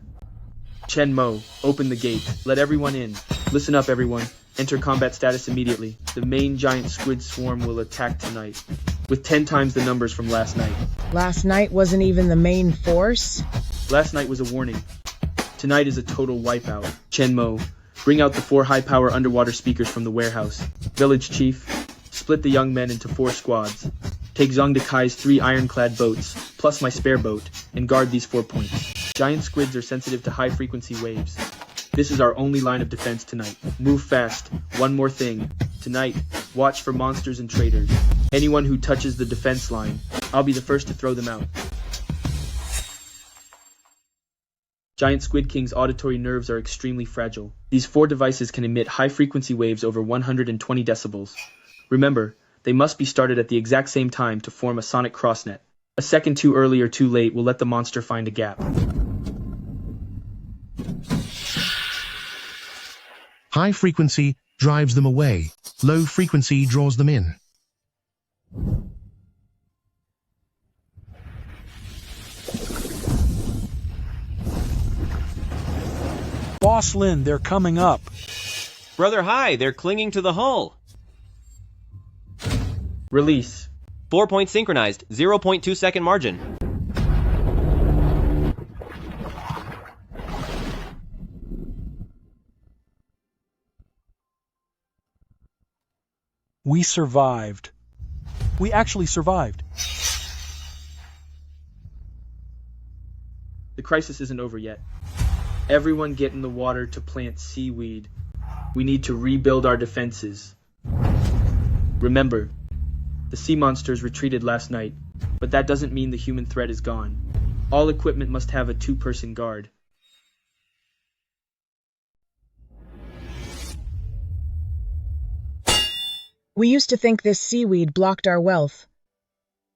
Chen Mo, open the gate. Let everyone in. Listen up, everyone. Enter combat status immediately. The main giant squid swarm will attack tonight, with 10 times the numbers from last night. Last night wasn't even the main force? Last night was a warning. Tonight is a total wipeout. Chen Mo, bring out the 4 high-power underwater speakers from the warehouse. Village chief, split the young men into 4 squads. Take Zhang Dekai's 3 ironclad boats, plus my spare boat, and guard these 4 points. Giant squids are sensitive to high-frequency waves. This is our only line of defense tonight. Move fast. One more thing. Tonight, watch for monsters and traitors. Anyone who touches the defense line, I'll be the first to throw them out. Giant Squid King's auditory nerves are extremely fragile. These 4 devices can emit high-frequency waves over 120 decibels. Remember, they must be started at the exact same time to form a sonic crossnet. A second too early or too late will let the monster find a gap. High frequency drives them away. Low frequency draws them in. Boss Lin, they're coming up. Brother Hai, they're clinging to the hull. Release. 4-point synchronized, 0.2 second margin. We survived. We actually survived. The crisis isn't over yet. Everyone get in the water to plant seaweed. We need to rebuild our defenses. Remember, the sea monsters retreated last night, but that doesn't mean the human threat is gone. All equipment must have a 2-person guard. We used to think this seaweed blocked our wealth,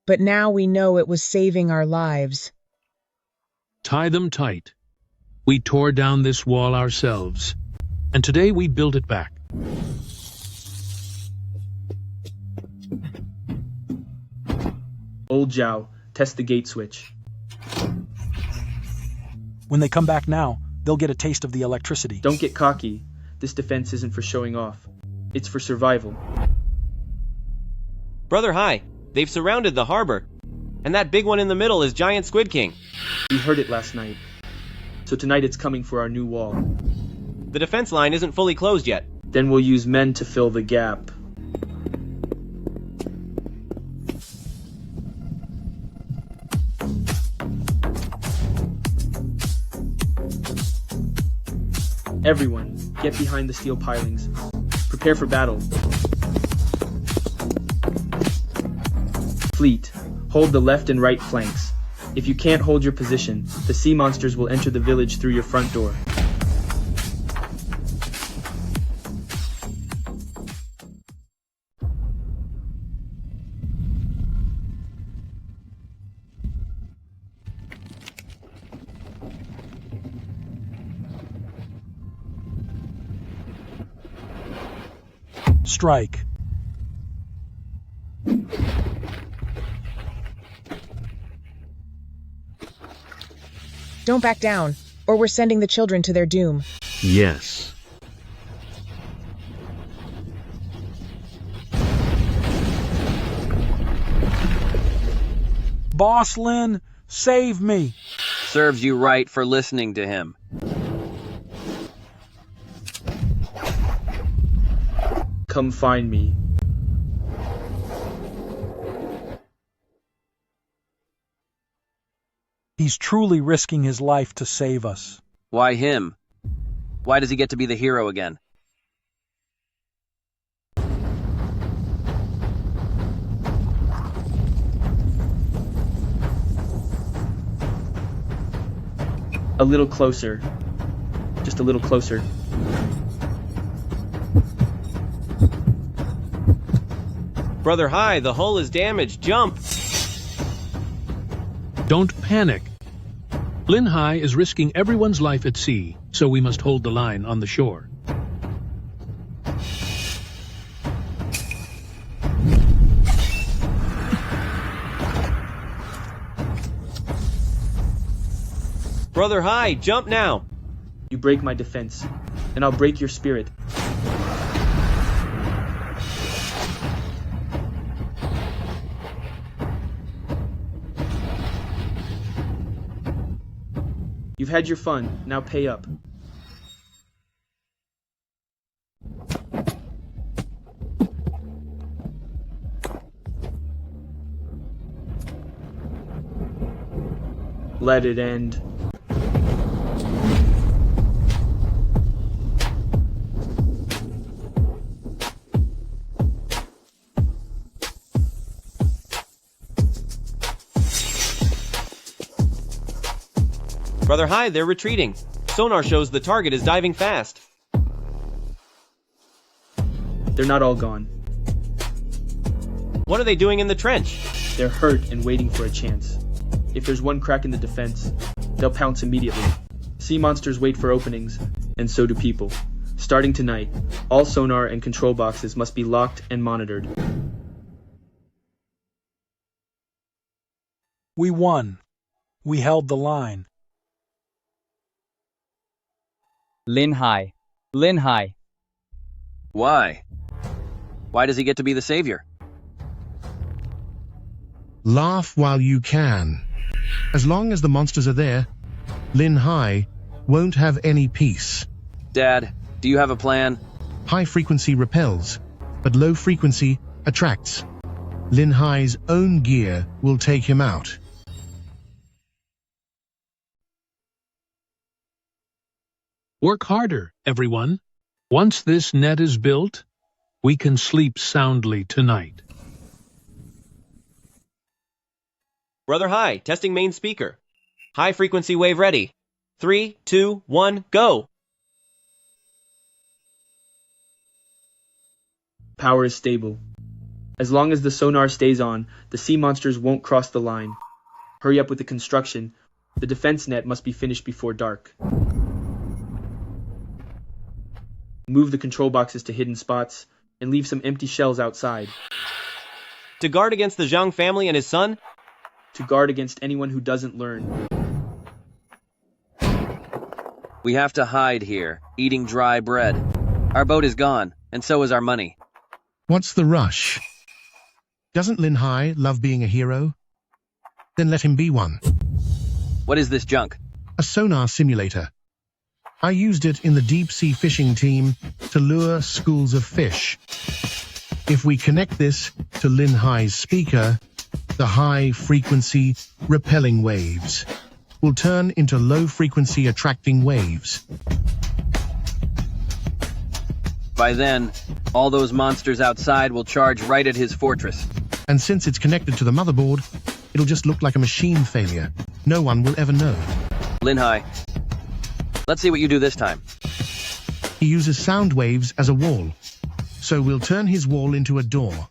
but now we know it was saving our lives. Tie them tight. We tore down this wall ourselves, and today we built it back. Old Zhao, test the gate switch. When they come back now, they'll get a taste of the electricity. Don't get cocky. This defense isn't for showing off. It's for survival. Brother Hai, they've surrounded the harbor. And that big one in the middle is Giant Squid King. We heard it last night. So tonight it's coming for our new wall. The defense line isn't fully closed yet. Then we'll use men to fill the gap. Everyone, get behind the steel pilings. Prepare for battle. Fleet, hold the left and right flanks. If you can't hold your position, the sea monsters will enter the village through your front door. Strike. Don't back down, or we're sending the children to their doom. Yes. Boss Lin, save me. Serves you right for listening to him. Come find me. He's truly risking his life to save us. Why him? Why does he get to be the hero again? A little closer. Just a little closer. Brother Hai, the hull is damaged. Jump! Don't panic. Lin Hai is risking everyone's life at sea, so we must hold the line on the shore. Brother Hai, jump now! You break my defense, and I'll break your spirit. You've had your fun, now pay up. Let it end. Brother Hai, they're retreating. Sonar shows the target is diving fast. They're not all gone. What are they doing in the trench? They're hurt and waiting for a chance. If there's one crack in the defense, they'll pounce immediately. Sea monsters wait for openings, and so do people. Starting tonight, all sonar and control boxes must be locked and monitored. We won. We held the line. Lin Hai. Lin Hai. Why? Why does he get to be the savior? Laugh while you can. As long as the monsters are there, Lin Hai won't have any peace. Dad, do you have a plan? High frequency repels, but low frequency attracts. Lin Hai's own gear will take him out. Work harder, everyone. Once this net is built, we can sleep soundly tonight. Brother Hai, testing main speaker. High frequency wave ready. 3, 2, 1, go! Power is stable. As long as the sonar stays on, the sea monsters won't cross the line. Hurry up with the construction. The defense net must be finished before dark. Move the control boxes to hidden spots, and leave some empty shells outside. To guard against the Zhang family and his son? To guard against anyone who doesn't learn. We have to hide here, eating dry bread. Our boat is gone, and so is our money. What's the rush? Doesn't Lin Hai love being a hero? Then let him be one. What is this junk? A sonar simulator. I used it in the deep-sea fishing team to lure schools of fish. If we connect this to Lin Hai's speaker, the high-frequency repelling waves will turn into low-frequency attracting waves. By then, all those monsters outside will charge right at his fortress. And since it's connected to the motherboard, it'll just look like a machine failure. No one will ever know. Lin Hai, let's see what you do this time. He uses sound waves as a wall, so we'll turn his wall into a door.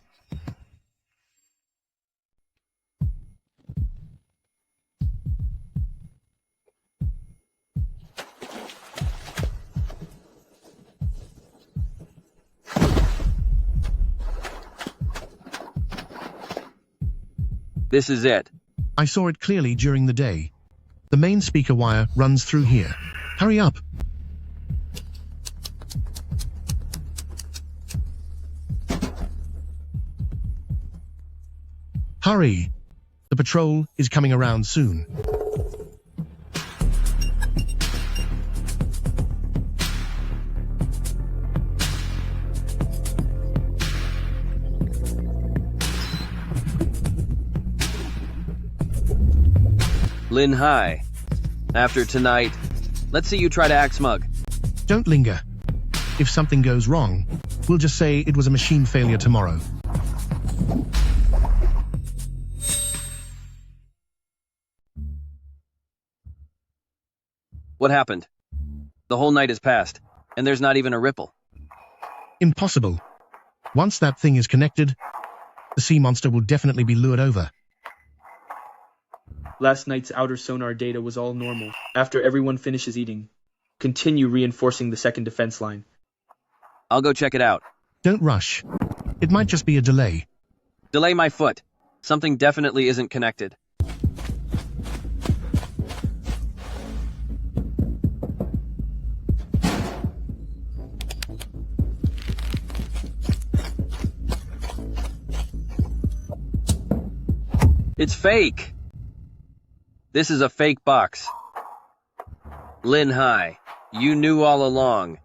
This is it. I saw it clearly during the day. The main speaker wire runs through here. Hurry up! Hurry! The patrol is coming around soon. Lin Hai, after tonight, let's see you try to act smug. Don't linger. If something goes wrong, we'll just say it was a machine failure tomorrow. What happened? The whole night has passed, and there's not even a ripple. Impossible. Once that thing is connected, the sea monster will definitely be lured over. Last night's outer sonar data was all normal. After everyone finishes eating, continue reinforcing the second defense line. I'll go check it out. Don't rush. It might just be a delay. Delay my foot. Something definitely isn't connected. It's fake! This is a fake box. Lin Hai, you knew all along.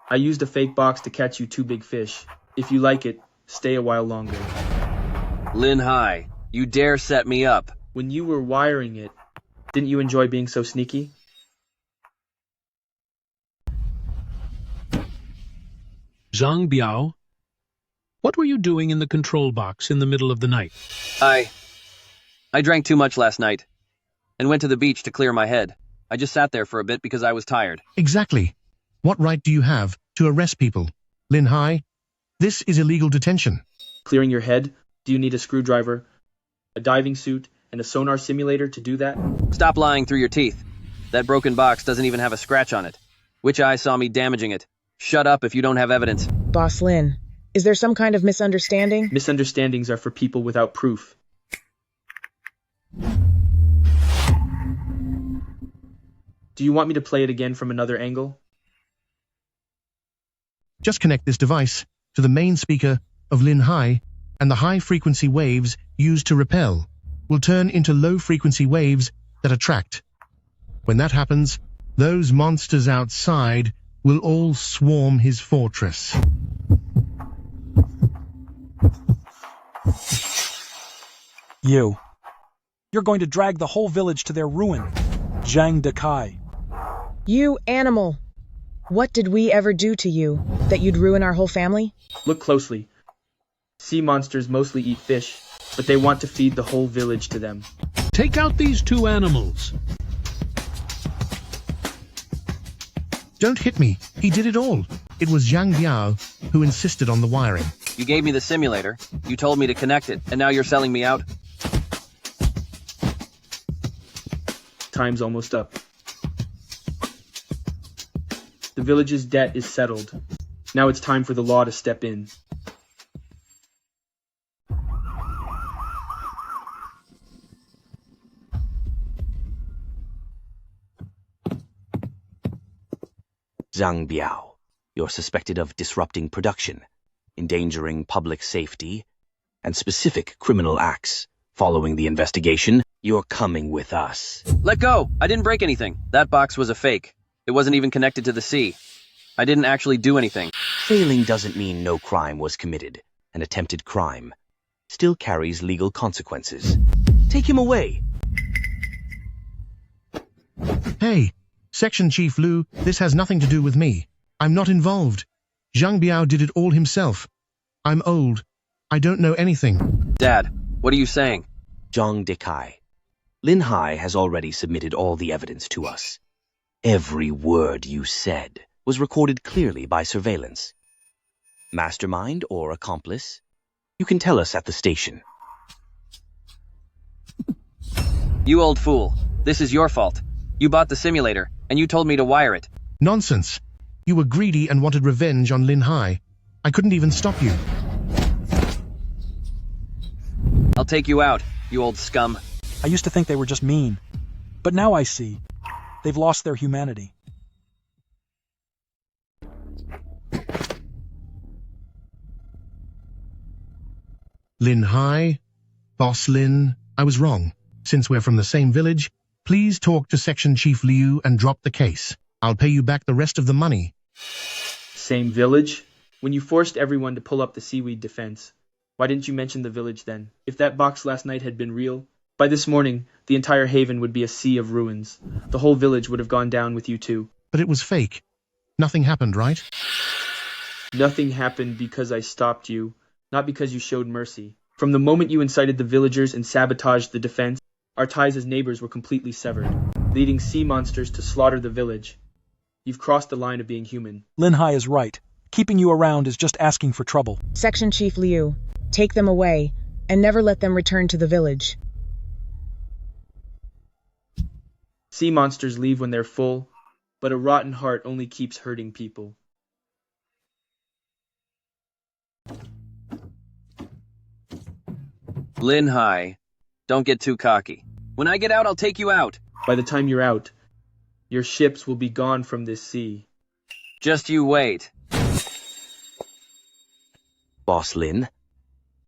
I used a fake box to catch you 2 big fish. If you like it, stay a while longer. Lin Hai, you dare set me up. When you were wiring it, didn't you enjoy being so sneaky? Zhang Biao, what were you doing in the control box in the middle of the night? I drank too much last night and went to the beach to clear my head. I just sat there for a bit because I was tired. Exactly. What right do you have to arrest people? Lin Hai, this is illegal detention. Clearing your head? Do you need a screwdriver, a diving suit, and a sonar simulator to do that? Stop lying through your teeth. That broken box doesn't even have a scratch on it. Which eye saw me damaging it? Shut up if you don't have evidence. Boss Lin, is there some kind of misunderstanding? Misunderstandings are for people without proof. Do you want me to play it again from another angle? Just connect this device to the main speaker of Lin Hai, and the high-frequency waves used to repel will turn into low-frequency waves that attract. When that happens, those monsters outside will all swarm his fortress. You're going to drag the whole village to their ruin. Zhang Dekai. You animal! What did we ever do to you, that you'd ruin our whole family? Look closely. Sea monsters mostly eat fish, but they want to feed the whole village to them. Take out these 2 animals. Don't hit me. He did it all. It was Zhang Biao who insisted on the wiring. You gave me the simulator, you told me to connect it, and now you're selling me out? Time's almost up. The village's debt is settled. Now it's time for the law to step in. Zhang Biao, you're suspected of disrupting production, endangering public safety, and specific criminal acts. Following the investigation, you're coming with us. Let go! I didn't break anything. That box was a fake. It wasn't even connected to the sea. I didn't actually do anything. Failing doesn't mean no crime was committed. An attempted crime still carries legal consequences. Take him away. Hey, Section Chief Lu, this has nothing to do with me. I'm not involved. Zhang Biao did it all himself. I'm old. I don't know anything. Dad, what are you saying? Zhang Dekai, Lin Hai has already submitted all the evidence to us. Every word you said was recorded clearly by surveillance. Mastermind or accomplice? You can tell us at the station. You old fool. This is your fault. You bought the simulator, and you told me to wire it. Nonsense. You were greedy and wanted revenge on Lin Hai. I couldn't even stop you. I'll take you out, you old scum. I used to think they were just mean. But now I see. They've lost their humanity. Lin Hai? Boss Lin, I was wrong. Since we're from the same village, please talk to Section Chief Liu and drop the case. I'll pay you back the rest of the money. Same village? When you forced everyone to pull up the seaweed defense, Why didn't you mention the village then? If that box last night had been real, by this morning, the entire haven would be a sea of ruins. The whole village would have gone down with you too. But it was fake. Nothing happened, right? Nothing happened because I stopped you, not because you showed mercy. From the moment you incited the villagers and sabotaged the defense, our ties as neighbors were completely severed, leading sea monsters to slaughter the village. You've crossed the line of being human. Lin Hai is right. Keeping you around is just asking for trouble. Section Chief Liu, take them away, and never let them return to the village. Sea monsters leave when they're full, but a rotten heart only keeps hurting people. Lin Hai, don't get too cocky. When I get out, I'll take you out. By the time you're out, your ships will be gone from this sea. Just you wait. Boss Lin,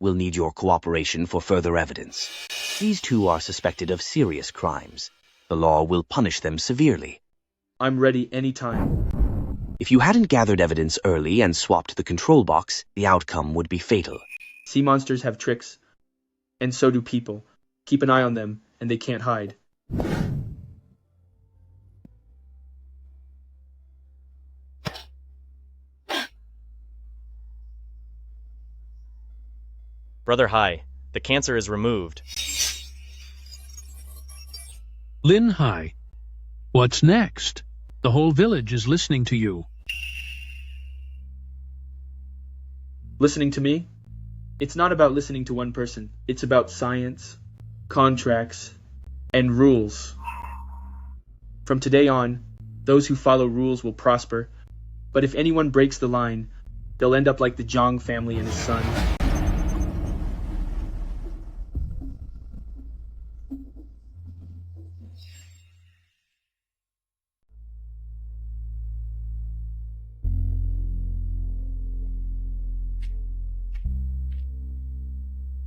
we'll need your cooperation for further evidence. These two are suspected of serious crimes. The law will punish them severely. I'm ready anytime. If you hadn't gathered evidence early and swapped the control box, the outcome would be fatal. Sea monsters have tricks, and so do people. Keep an eye on them, and they can't hide. Brother Hai, the cancer is removed. Lin Hai, what's next? The whole village is listening to you. Listening to me? It's not about listening to one person. It's about science, contracts, and rules. From today on, those who follow rules will prosper, but if anyone breaks the line, they'll end up like the Zhang family and his son.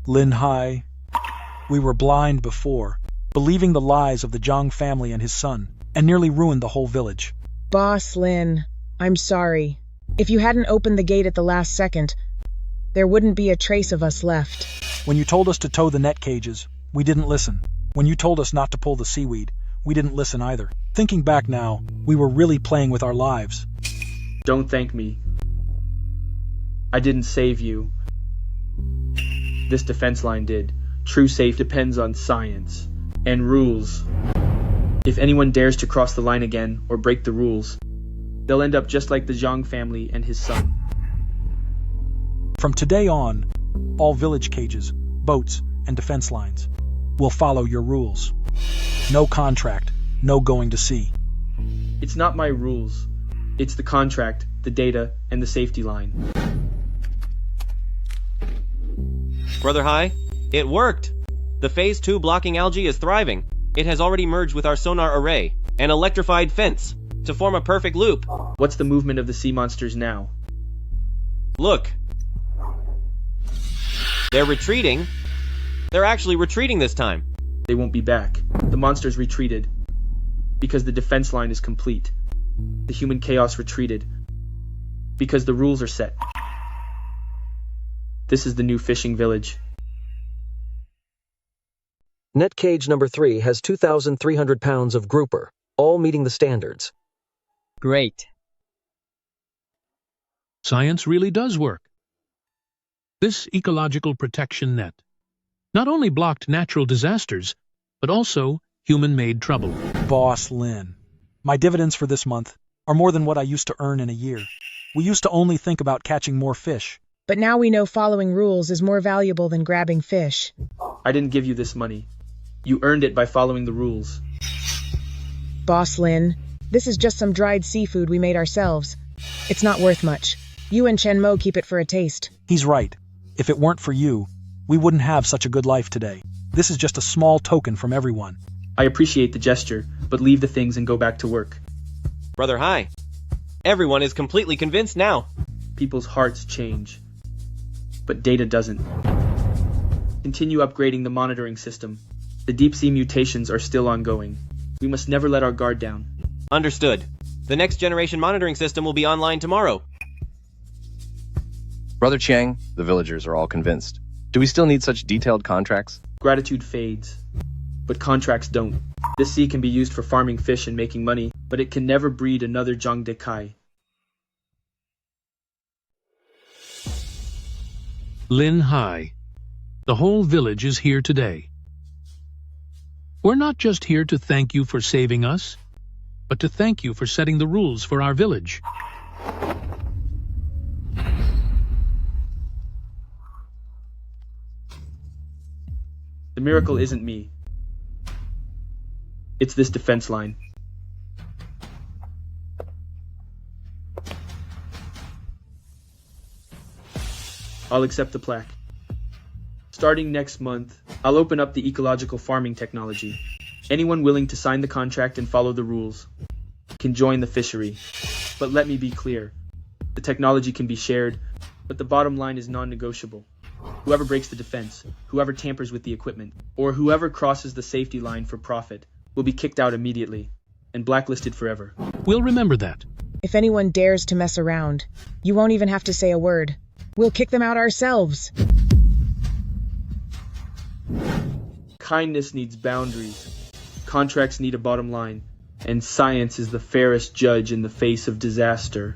Lin Hai, we were blind before, believing the lies of the Zhang family and his son, and nearly ruined the whole village. Boss Lin, I'm sorry. If you hadn't opened the gate at the last second, there wouldn't be a trace of us left. When you told us to tow the net cages, we didn't listen. When you told us not to pull the seaweed, we didn't listen either. Thinking back now, we were really playing with our lives. Don't thank me. I didn't save you. This defense line did. True safe depends on science and rules. If anyone dares to cross the line again or break the rules, they'll end up just like the Zhang family and his son. From today on, all village cages, boats, and defense lines will follow your rules. No contract, no going to sea. It's not my rules. It's the contract, the data, and the safety line. Brother Hai, it worked! The Phase 2 blocking algae is thriving. It has already merged with our sonar array, an electrified fence, to form a perfect loop. What's the movement of the sea monsters now? Look. They're retreating. They're actually retreating this time. They won't be back. The monsters retreated because the defense line is complete. The human chaos retreated because the rules are set. This is the new fishing village. Net cage number 3 has 2,300 pounds of grouper, all meeting the standards. Great. Science really does work. This ecological protection net not only blocked natural disasters, but also human-made trouble. Boss Lin, my dividends for this month are more than what I used to earn in a year. We used to only think about catching more fish. But now we know following rules is more valuable than grabbing fish. I didn't give you this money. You earned it by following the rules. Boss Lin, this is just some dried seafood we made ourselves. It's not worth much. You and Chen Mo keep it for a taste. He's right. If it weren't for you, we wouldn't have such a good life today. This is just a small token from everyone. I appreciate the gesture, but leave the things and go back to work. Brother Hai, everyone is completely convinced now. People's hearts change, but data doesn't. Continue upgrading the monitoring system. The deep-sea mutations are still ongoing. We must never let our guard down. Understood. The next generation monitoring system will be online tomorrow. Brother Chiang, the villagers are all convinced. Do we still need such detailed contracts? Gratitude fades, but contracts don't. This sea can be used for farming fish and making money, but it can never breed another Zhang Dekai. Lin Hai. The whole village is here today. We're not just here to thank you for saving us, but to thank you for setting the rules for our village. The miracle isn't me. It's this defense line. I'll accept the plaque. Starting next month, I'll open up the ecological farming technology. Anyone willing to sign the contract and follow the rules can join the fishery. But let me be clear. The technology can be shared, but the bottom line is non-negotiable. Whoever breaks the defense, whoever tampers with the equipment, or whoever crosses the safety line for profit will be kicked out immediately and blacklisted forever. We'll remember that. If anyone dares to mess around, you won't even have to say a word. We'll kick them out ourselves. Kindness needs boundaries. Contracts need a bottom line. And science is the fairest judge in the face of disaster.